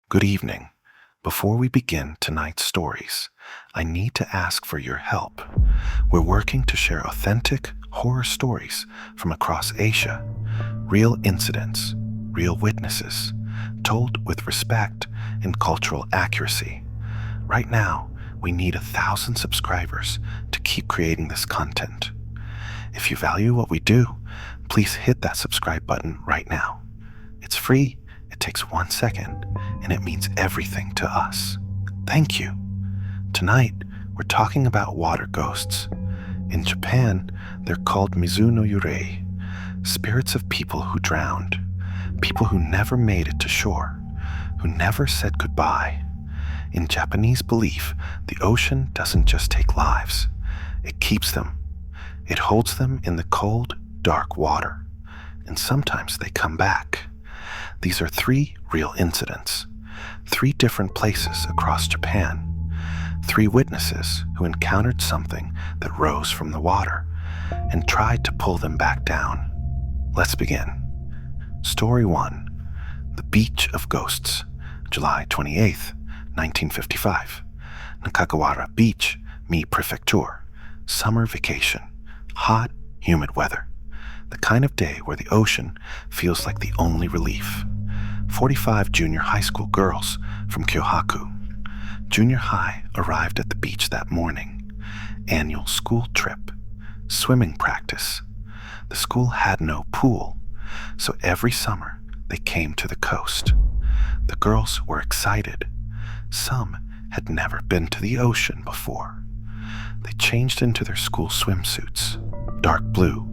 Good evening. Before we begin tonight's stories, I need to ask for your help. We're working to share authentic horror stories from across Asia, real incidents, real witnesses, told with respect and cultural accuracy. Right now, we need 1,000 subscribers to keep creating this content. If you value what we do, please hit that subscribe button right now. It's free, it takes 1 second, and it means everything to us. Thank you. Tonight, we're talking about water ghosts. In Japan, they're called Mizu no Yurei, spirits of people who drowned, people who never made it to shore, who never said goodbye. In Japanese belief, the ocean doesn't just take lives, it keeps them. It holds them in the cold, dark water, and sometimes they come back. These are 3 real incidents, 3 different places across Japan, 3 witnesses who encountered something that rose from the water and tried to pull them back down. Let's begin. Story 1. The Beach of Ghosts, July 28th, 1955. Nakagawara Beach, Mie Prefecture. Summer vacation. Hot, humid weather. The kind of day where the ocean feels like the only relief. 45 junior high school girls from Kyohaku. Junior high arrived at the beach that morning. Annual school trip. Swimming practice. The school had no pool, so every summer they came to the coast. The girls were excited. Some had never been to the ocean before. They changed into their school swimsuits, dark blue,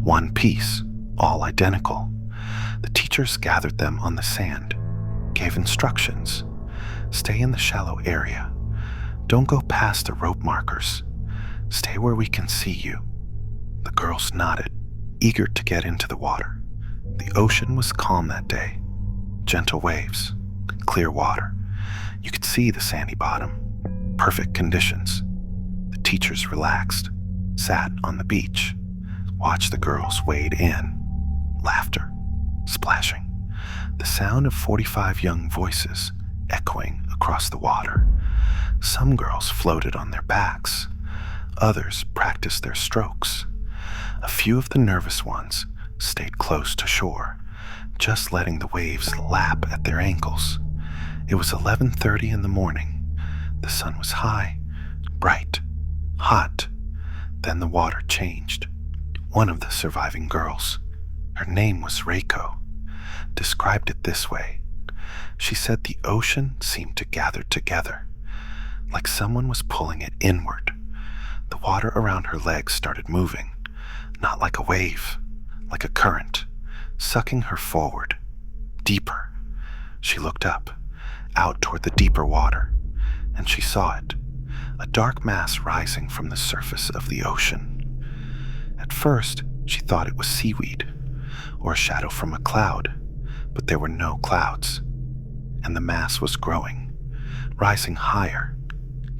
one piece, all identical. The teachers gathered them on the sand, gave instructions. Stay in the shallow area. Don't go past the rope markers. Stay where we can see you. The girls nodded, eager to get into the water. The ocean was calm that day. Gentle waves, clear water. You could see the sandy bottom. Perfect conditions. The teachers relaxed, sat on the beach, watched the girls wade in. Laughter, splashing. The sound of 45 young voices echoing across the water. Some girls floated on their backs. Others practiced their strokes. A few of the nervous ones stayed close to shore, just letting the waves lap at their ankles. It was 11:30 in the morning. The sun was high, bright, hot. Then the water changed. One of the surviving girls, her name was Reiko, described it this way. She said the ocean seemed to gather together, like someone was pulling it inward. The water around her legs started moving, not like a wave, like a current, sucking her forward, deeper. She looked up, out toward the deeper water, and she saw it, a dark mass rising from the surface of the ocean. At first, she thought it was seaweed, or a shadow from a cloud, but there were no clouds, and the mass was growing, rising higher,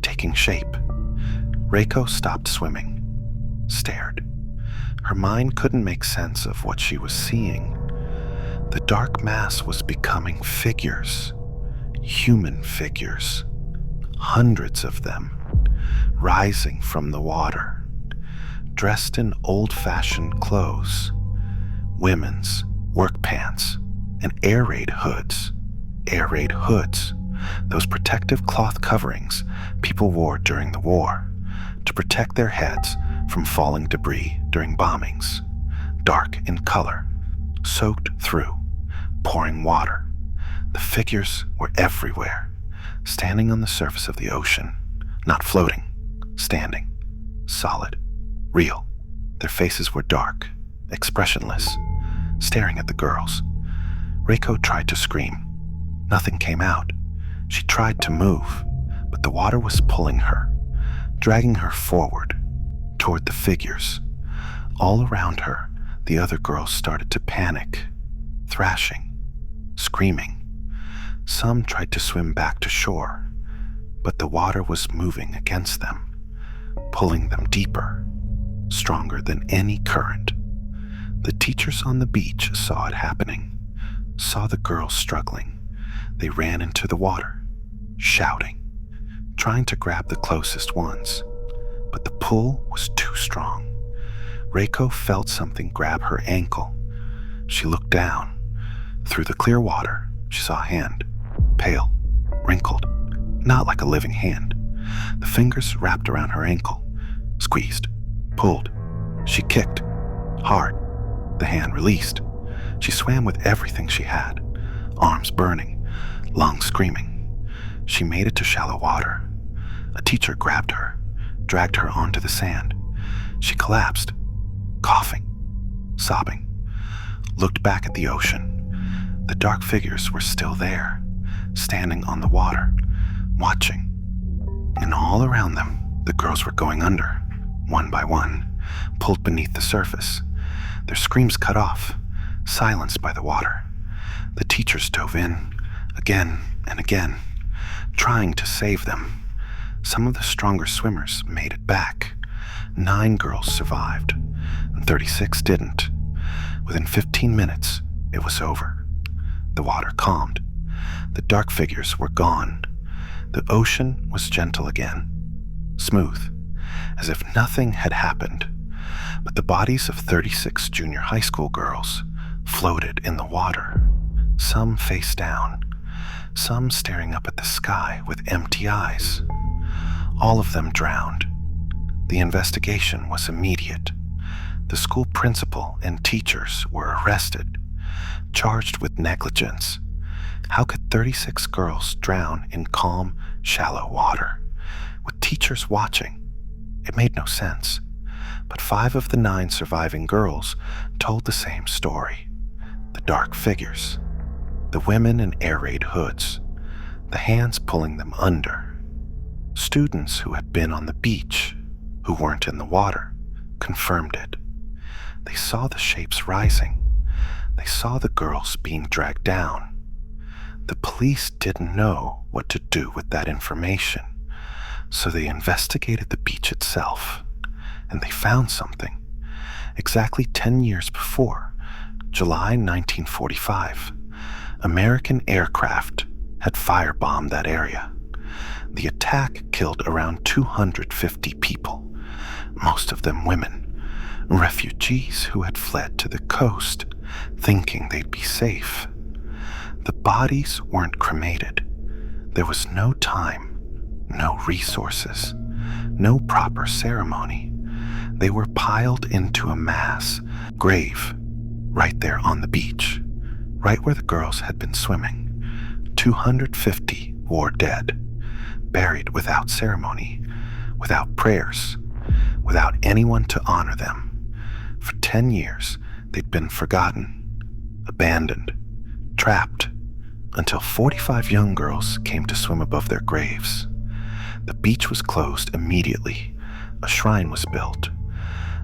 taking shape. Reiko stopped swimming, stared. Her mind couldn't make sense of what she was seeing. The dark mass was becoming figures, human figures, hundreds of them, rising from the water, dressed in old-fashioned clothes, women's work pants, and air raid hoods. Air raid hoods, those protective cloth coverings people wore during the war to protect their heads from falling debris during bombings. Dark in color, soaked through, pouring water. The figures were everywhere, standing on the surface of the ocean, not floating, standing, solid, real. Their faces were dark, expressionless, staring at the girls. Reiko tried to scream. Nothing came out. She tried to move, but the water was pulling her, dragging her forward, toward the figures. All around her, the other girls started to panic, thrashing, screaming. Some tried to swim back to shore, but the water was moving against them, pulling them deeper, stronger than any current. The teachers on the beach saw it happening, saw the girls struggling. They ran into the water, shouting, trying to grab the closest ones. But the pull was too strong. Reiko felt something grab her ankle. She looked down. Through the clear water, she saw a hand, pale, wrinkled, not like a living hand. The fingers wrapped around her ankle, squeezed, pulled. She kicked, hard. The hand released. She swam with everything she had, arms burning, lungs screaming. She made it to shallow water. A teacher grabbed her, dragged her onto the sand. She collapsed, coughing, sobbing, looked back at the ocean. The dark figures were still there, standing on the water, watching. And all around them, the girls were going under, one by one, pulled beneath the surface. Their screams cut off, silenced by the water. The teachers dove in, again and again, trying to save them. Some of the stronger swimmers made it back. 9 girls survived, and 36 didn't. Within 15 minutes, it was over. The water calmed. The dark figures were gone. The ocean was gentle again, smooth, as if nothing had happened. But the bodies of 36 junior high school girls floated in the water, some face down, some staring up at the sky with empty eyes. All of them drowned. The investigation was immediate. The school principal and teachers were arrested, charged with negligence. How could 36 girls drown in calm, shallow water, with teachers watching? It made no sense. But 5 of the 9 surviving girls told the same story. The dark figures, the women in air raid hoods, the hands pulling them under. Students who had been on the beach, who weren't in the water, confirmed it. They saw the shapes rising. They saw the girls being dragged down. The police didn't know what to do with that information, so they investigated the beach itself, and they found something. Exactly 10 years before, July 1945, American aircraft had firebombed that area. The attack killed around 250 people, most of them women, refugees who had fled to the coast, thinking they'd be safe. The bodies weren't cremated. There was no time, no resources, no proper ceremony. They were piled into a mass grave right there on the beach, right where the girls had been swimming. 250 were dead, buried without ceremony, without prayers, without anyone to honor them. For 10 years, they'd been forgotten, abandoned, trapped, until 45 young girls came to swim above their graves. The beach was closed immediately. A shrine was built,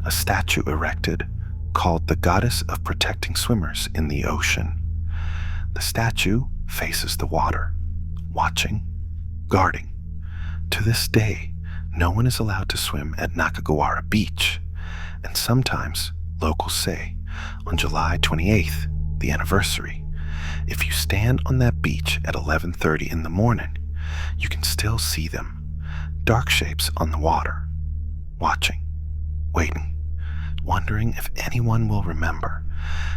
a statue erected called the Goddess of Protecting Swimmers in the Ocean. The statue faces the water, watching, guarding. To this day, no one is allowed to swim at Nakagawara Beach, and sometimes locals say, on July 28th, the anniversary, if you stand on that beach at 11:30 in the morning, you can still see them, dark shapes on the water, watching, waiting, wondering if anyone will remember.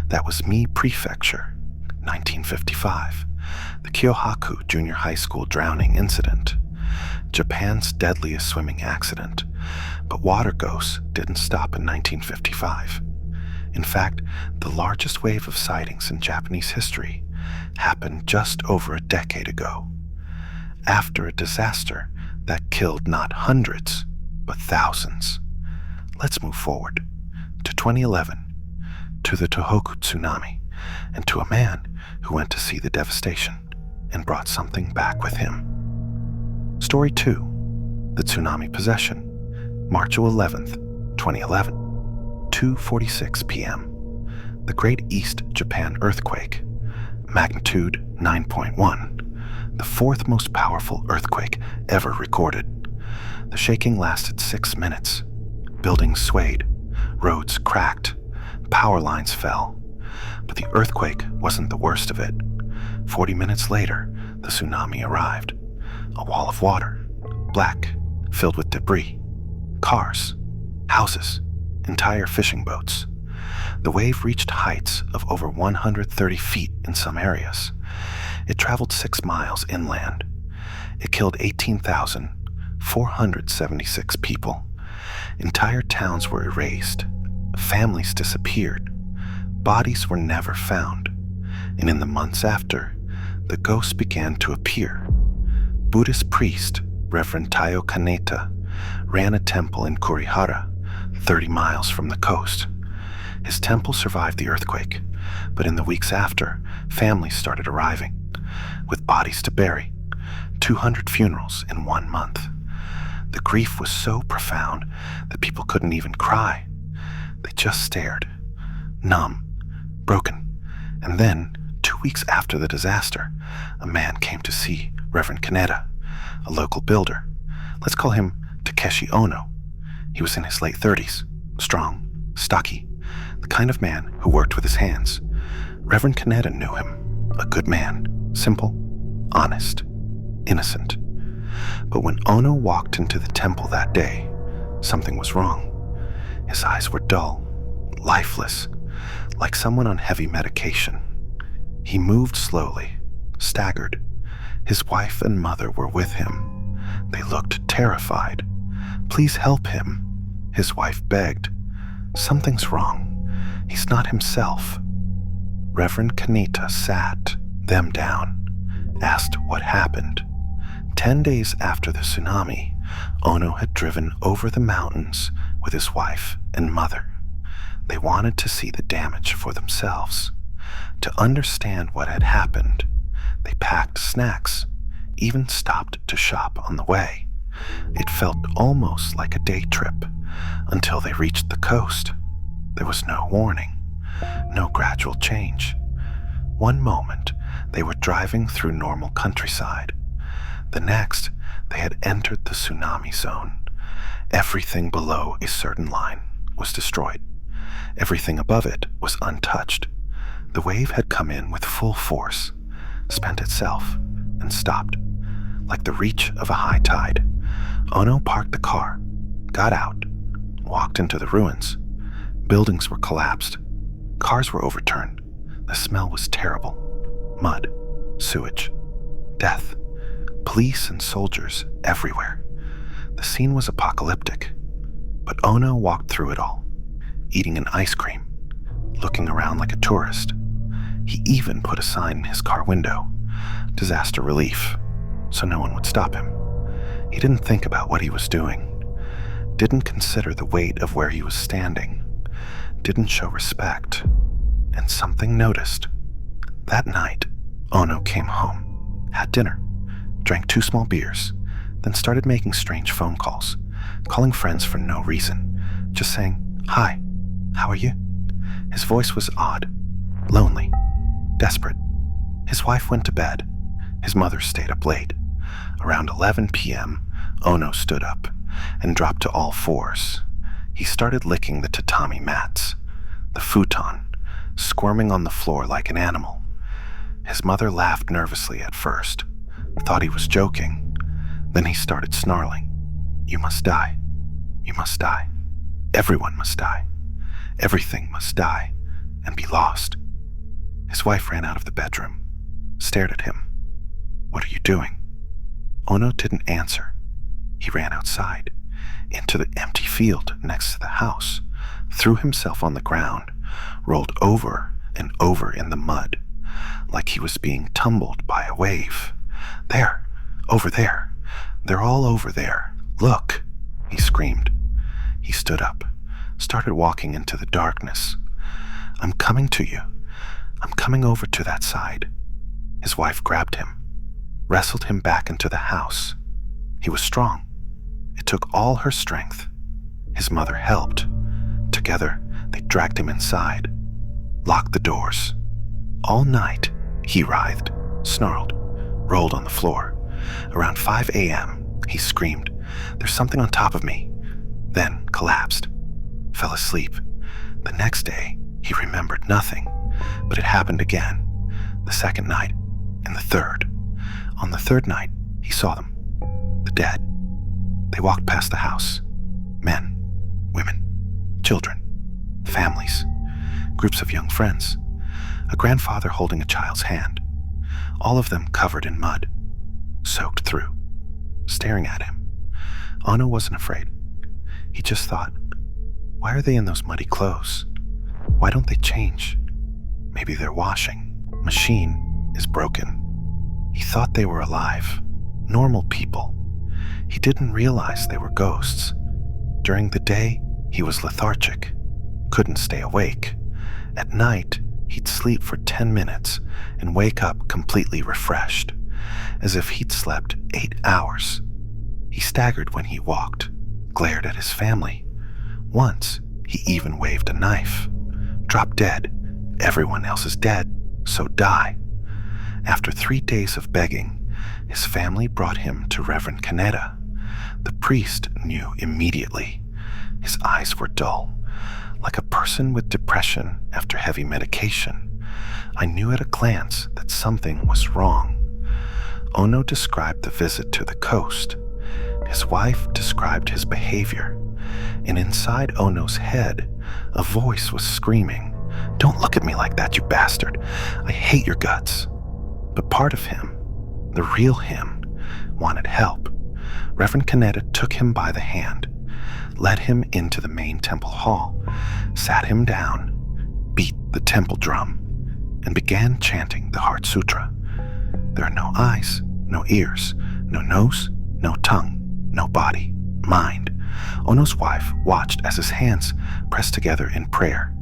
That was Mie Prefecture, 1955, the Kyohaku Junior High School drowning incident, Japan's deadliest swimming accident. But water ghosts didn't stop in 1955. In fact, the largest wave of sightings in Japanese history happened just over a decade ago, after a disaster that killed not hundreds, but thousands. Let's move forward to 2011, to the Tohoku tsunami, and to a man who went to see the devastation and brought something back with him. Story 2, the tsunami possession, March 11th, 2011, 2:46 p.m. The Great East Japan earthquake, magnitude 9.1, the 4th most powerful earthquake ever recorded. The shaking lasted 6 minutes. Buildings swayed, roads cracked, power lines fell. But the earthquake wasn't the worst of it. 40 minutes later, the tsunami arrived. A wall of water, black, filled with debris, cars, houses, entire fishing boats. The wave reached heights of over 130 feet in some areas. It traveled 6 miles inland. It killed 18,476 people. Entire towns were erased. Families disappeared. Bodies were never found. And in the months after, the ghosts began to appear. Buddhist priest Reverend Tayo Kaneta ran a temple in Kurihara, 30 miles from the coast. His temple survived the earthquake, but in the weeks after, families started arriving, with bodies to bury. 200 funerals in 1 month. The grief was so profound that people couldn't even cry. They just stared, numb, broken. And then, 2 weeks after the disaster, a man came to see Reverend Kaneda, a local builder. Let's call him Takeshi Ono. He was in his late 30s, strong, stocky, the kind of man who worked with his hands. Reverend Kaneda knew him, a good man, simple, honest, innocent. But when Ono walked into the temple that day, something was wrong. His eyes were dull, lifeless, like someone on heavy medication. He moved slowly, staggered. His wife and mother were with him. They looked terrified. "Please help him," his wife begged. "Something's wrong. He's not himself." Reverend Kaneta sat them down, asked what happened. 10 days after the tsunami, Ono had driven over the mountains with his wife and mother. They wanted to see the damage for themselves. To understand what had happened, they packed snacks, even stopped to shop on the way. It felt almost like a day trip until they reached the coast. There was no warning, no gradual change. One moment, they were driving through normal countryside. The next, they had entered the tsunami zone. Everything below a certain line was destroyed. Everything above it was untouched. The wave had come in with full force, spent itself, and stopped. Like the reach of a high tide, Ono parked the car, got out, walked into the ruins. Buildings were collapsed. Cars were overturned. The smell was terrible. Mud, sewage, death. Police and soldiers everywhere. The scene was apocalyptic, but Ono walked through it all, eating an ice cream, looking around like a tourist. He even put a sign in his car window, "Disaster relief," so no one would stop him. He didn't think about what he was doing, didn't consider the weight of where he was standing, didn't show respect, and something noticed. That night, Ono came home, had dinner, drank 2 small beers, then started making strange phone calls, calling friends for no reason, just saying, "Hi, how are you?" His voice was odd, lonely, desperate. His wife went to bed. His mother stayed up late. Around 11 p.m., Ono stood up and dropped to all fours. He started licking the tatami mats, the futon, squirming on the floor like an animal. His mother laughed nervously at first, thought he was joking. Then he started snarling. "You must die. You must die. Everyone must die. Everything must die and be lost." His wife ran out of the bedroom, stared at him. "What are you doing?" Ono didn't answer. He ran outside, into the empty field next to the house, threw himself on the ground, rolled over and over in the mud, like he was being tumbled by a wave. "There, over there. They're all over there. Look," he screamed. He stood up, started walking into the darkness. "I'm coming to you. I'm coming over to that side." His wife grabbed him, wrestled him back into the house. He was strong. It took all her strength. His mother helped. Together, they dragged him inside, locked the doors. All night, he writhed, snarled, rolled on the floor. Around 5 a.m., he screamed, "There's something on top of me," then collapsed, fell asleep. The next day, he remembered nothing, but it happened again. The second night, and the third. On the third night, he saw them, the dead. They walked past the house. Men, women, children, families, groups of young friends, a grandfather holding a child's hand, all of them covered in mud, soaked through, staring at him. Ono wasn't afraid. He just thought, why are they in those muddy clothes? Why don't they change? Maybe their washing machine is broken. He thought they were alive, normal people. He didn't realize they were ghosts. During the day, he was lethargic, couldn't stay awake. At night, he'd sleep for 10 minutes and wake up completely refreshed, as if he'd slept 8 hours. He staggered when he walked, glared at his family. Once, he even waved a knife. Drop dead. Everyone else is dead, so die. After 3 days of begging, his family brought him to Reverend Kaneda. The priest knew immediately. His eyes were dull, like a person with depression after heavy medication. I knew at a glance that something was wrong. Ono described the visit to the coast. His wife described his behavior, and inside Ono's head, a voice was screaming, "Don't look at me like that, you bastard. I hate your guts." But part of him, the real him, wanted help. Reverend Kaneda took him by the hand, led him into the main temple hall, sat him down, beat the temple drum, and began chanting the Heart Sutra. There are no eyes, no ears, no nose, no tongue, no body, mind. Ono's wife watched as his hands pressed together in prayer.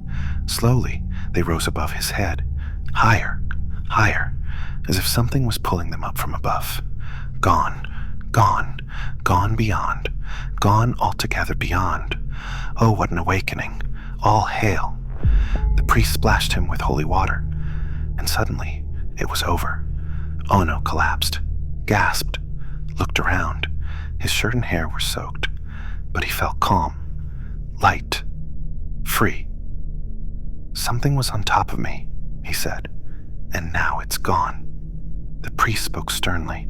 Slowly, they rose above his head, higher, higher, as if something was pulling them up from above. Gone, gone, gone beyond, gone altogether beyond. Oh, what an awakening. All hail. The priest splashed him with holy water, and suddenly it was over. Ono collapsed, gasped, looked around. His shirt and hair were soaked, but he felt calm, light, free. Something was on top of me, he said, and now it's gone. The priest spoke sternly.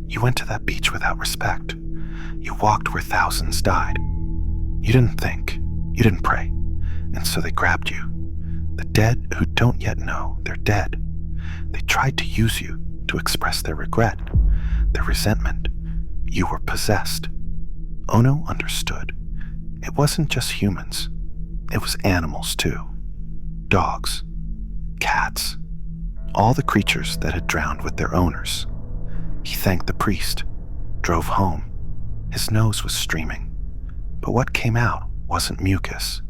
You went to that beach without respect. You walked where thousands died. You didn't think, you didn't pray, and so they grabbed you. The dead who don't yet know they're dead. They tried to use you to express their regret, their resentment. You were possessed. Ono understood. It wasn't just humans. It was animals too. Dogs, cats, all the creatures that had drowned with their owners. He thanked the priest, drove home. His nose was streaming, but what came out wasn't mucus.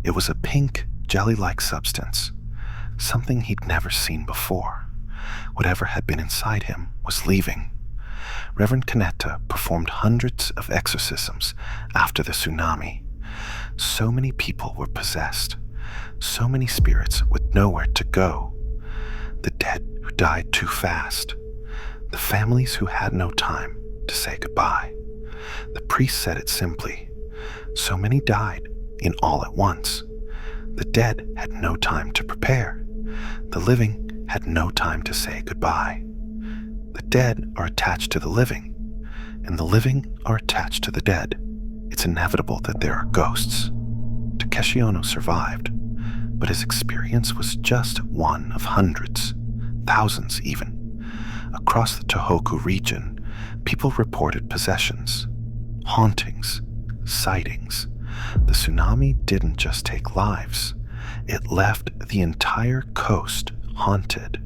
It was a pink, jelly-like substance, something he'd never seen before. Whatever had been inside him was leaving. Reverend Kaneda performed hundreds of exorcisms after the tsunami. So many people were possessed, so many spirits with nowhere to go. The dead who died too fast, the families who had no time to say goodbye. The priest said it simply. So many died in all at once. The dead had no time to prepare. The living had no time to say goodbye. The dead are attached to the living, and the living are attached to the dead. It's inevitable that there are ghosts. Takeshi Ono survived, but his experience was just one of hundreds, thousands even. Across the Tohoku region, people reported possessions, hauntings, sightings. The tsunami didn't just take lives. It left the entire coast haunted.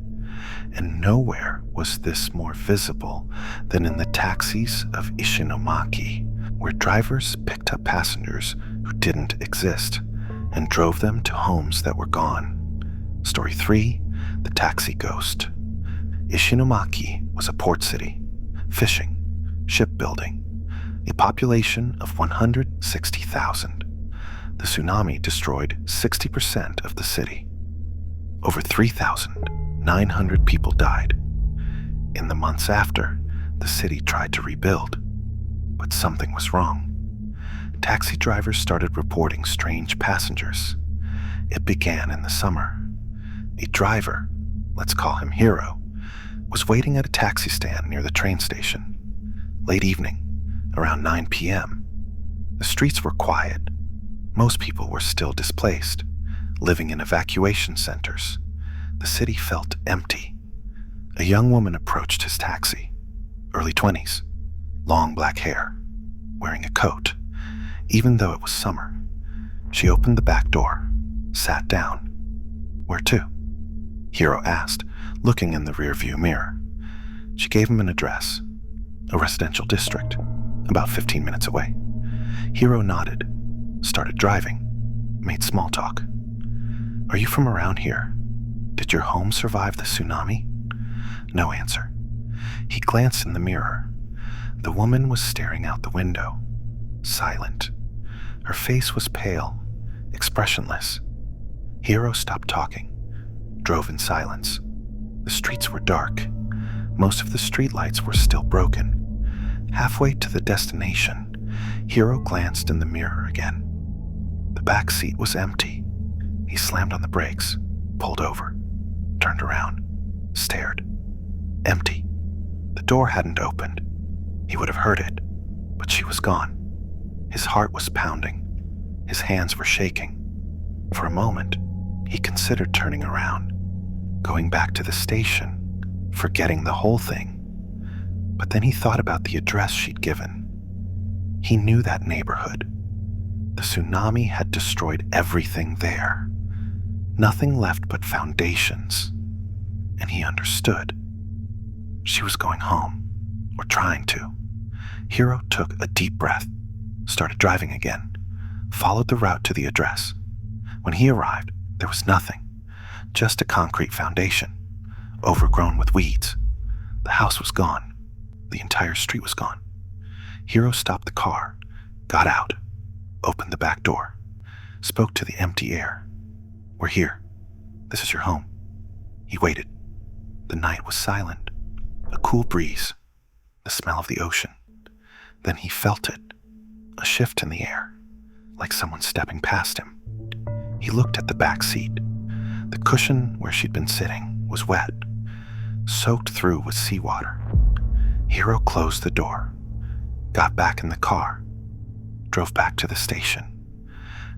And nowhere was this more visible than in the taxis of Ishinomaki, where drivers picked up passengers who didn't exist and drove them to homes that were gone. Story 3, The Taxi Ghost. Ishinomaki was a port city, fishing, shipbuilding, a population of 160,000. The tsunami destroyed 60% of the city. Over 3,900 people died. In the months after, the city tried to rebuild, but something was wrong. Taxi drivers started reporting strange passengers. It began in the summer. A driver, let's call him Hiro, was waiting at a taxi stand near the train station. Late evening, around 9 p.m. The streets were quiet. Most people were still displaced, living in evacuation centers. The city felt empty. A young woman approached his taxi, early 20s, long black hair, wearing a coat. Even though it was summer, she opened the back door, sat down. "Where to?" Hiro asked, looking in the rearview mirror. She gave him an address, a residential district, about 15 minutes away. Hiro nodded, started driving, made small talk. "Are you from around here? Did your home survive the tsunami?" No answer. He glanced in the mirror. The woman was staring out the window, silent. Her face was pale, expressionless. Hiro stopped talking, drove in silence. The streets were dark. Most of the streetlights were still broken. Halfway to the destination, Hiro glanced in the mirror again. The back seat was empty. He slammed on the brakes, pulled over, turned around, stared. Empty. The door hadn't opened. He would have heard it, but she was gone. His heart was pounding. His hands were shaking. For a moment, he considered turning around, going back to the station, forgetting the whole thing. But then he thought about the address she'd given. He knew that neighborhood. The tsunami had destroyed everything there. Nothing left but foundations. And he understood. She was going home, or trying to. Hiro took a deep breath, started driving again, followed the route to the address. When he arrived, there was nothing, just a concrete foundation, overgrown with weeds. The house was gone. The entire street was gone. Hiro stopped the car, got out, opened the back door, spoke to the empty air. "We're here. This is your home." He waited. The night was silent, a cool breeze, the smell of the ocean. Then he felt it, a shift in the air, like someone stepping past him. He looked at the back seat. The cushion where she'd been sitting was wet, soaked through with seawater. Hiro closed the door, got back in the car, drove back to the station.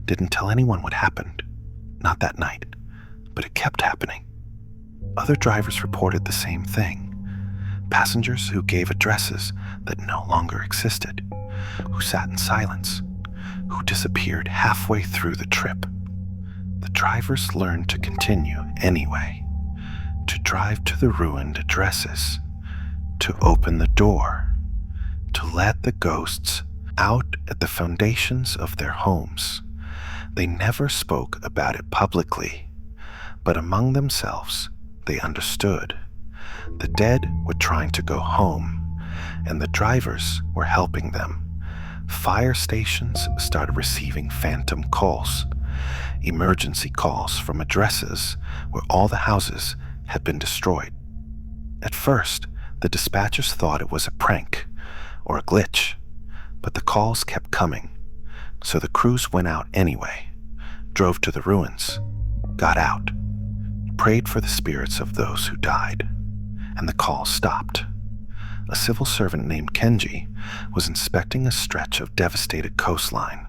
Didn't tell anyone what happened, not that night, but it kept happening. Other drivers reported the same thing. Passengers who gave addresses that no longer existed, who sat in silence, who disappeared halfway through the trip. The drivers learned to continue anyway, to drive to the ruined addresses, to open the door, to let the ghosts out at the foundations of their homes. They never spoke about it publicly, but among themselves, they understood. The dead were trying to go home, and the drivers were helping them. Fire stations started receiving phantom calls, emergency calls from addresses where all the houses had been destroyed. At first, the dispatchers thought it was a prank or a glitch, but the calls kept coming, so the crews went out anyway, drove to the ruins, got out, prayed for the spirits of those who died, and the calls stopped. A civil servant named Kenji was inspecting a stretch of devastated coastline,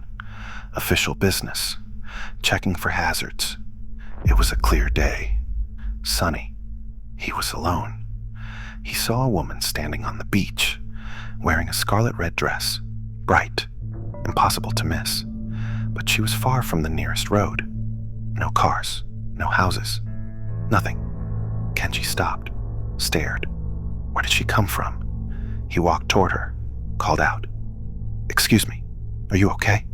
official business, checking for hazards. It was a clear day, sunny. He was alone. He saw a woman standing on the beach, wearing a scarlet-red dress, bright, impossible to miss. But she was far from the nearest road. No cars, no houses, nothing. Kenji stopped, stared. Where did she come from? He walked toward her, called out, "Excuse me, are you okay?"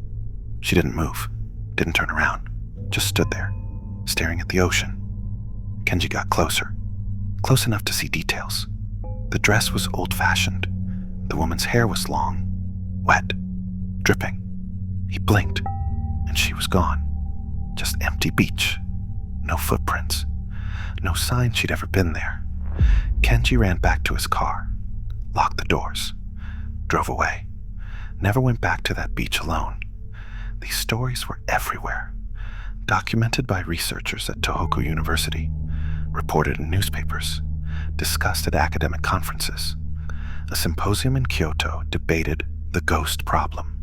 She didn't move, didn't turn around, just stood there, staring at the ocean. Kenji got closer, close enough to see details. The dress was old-fashioned. The woman's hair was long, wet, dripping. He blinked, and she was gone. Just empty beach, no footprints, no sign she'd ever been there. Kenji ran back to his car, locked the doors, drove away. Never went back to that beach alone. These stories were everywhere, documented by researchers at Tohoku University, reported in newspapers, discussed at academic conferences. A symposium in Kyoto debated the ghost problem.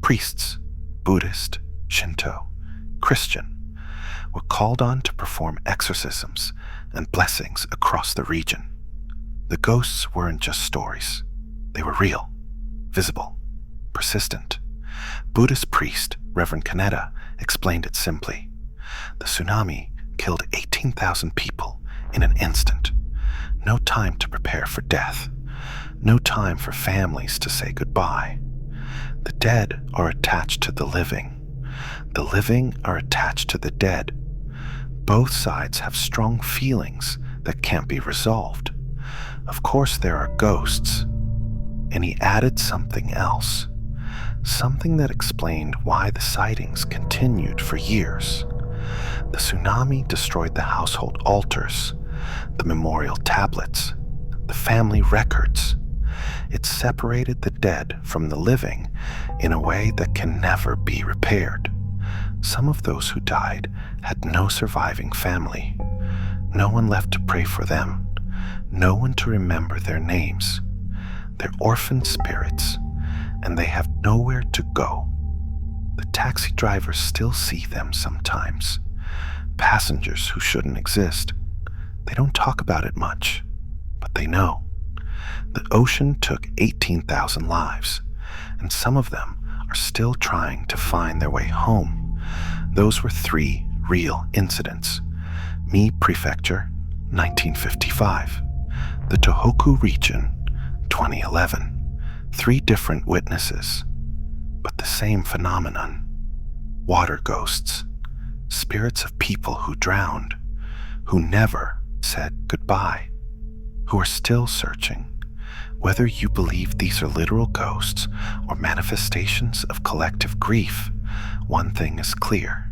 Priests, Buddhist, Shinto, Christian, were called on to perform exorcisms and blessings across the region. The ghosts weren't just stories. They were real, visible, persistent. Buddhist priest Reverend Kaneda explained it simply. The tsunami killed 18,000 people in an instant. No time to prepare for death. No time for families to say goodbye. The dead are attached to the living. The living are attached to the dead. Both sides have strong feelings that can't be resolved. Of course, there are ghosts. And he added something else. Something that explained why the sightings continued for years. The tsunami destroyed the household altars, the memorial tablets, the family records. It separated the dead from the living in a way that can never be repaired. Some of those who died had no surviving family, no one left to pray for them, no one to remember their names. They're orphaned spirits, and they have nowhere to go. The taxi drivers still see them sometimes. Passengers who shouldn't exist. They don't talk about it much, but they know. The ocean took 18,000 lives, and some of them are still trying to find their way home. Those were 3 real incidents. Mie Prefecture, 1955. The Tohoku region, 2011. 3 different witnesses, but the same phenomenon. Water ghosts, spirits of people who drowned, who never said goodbye, who are still searching. Whether you believe these are literal ghosts or manifestations of collective grief, one thing is clear.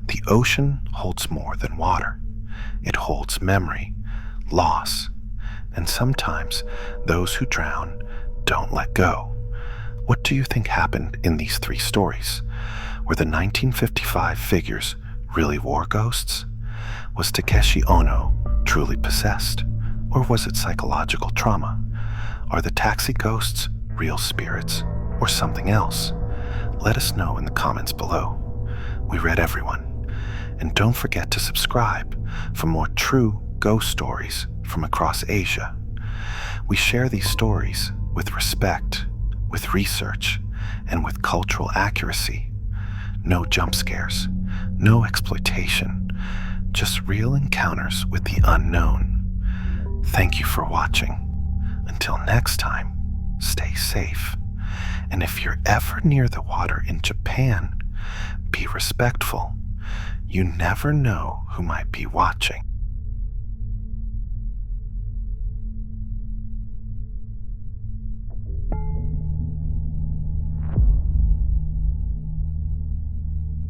The ocean holds more than water. It holds memory, loss, and sometimes those who drown don't let go. What do you think happened in these 3 stories? Were the 1955 figures really war ghosts? Was Takeshi Ono truly possessed? Or was it psychological trauma? Are the taxi ghosts real spirits or something else? Let us know in the comments below. We read everyone. And don't forget to subscribe for more true ghost stories from across Asia. We share these stories with respect, with research, and with cultural accuracy. No jump scares, no exploitation, just real encounters with the unknown. Thank you for watching. Until next time, stay safe. And if you're ever near the water in Japan, be respectful. You never know who might be watching.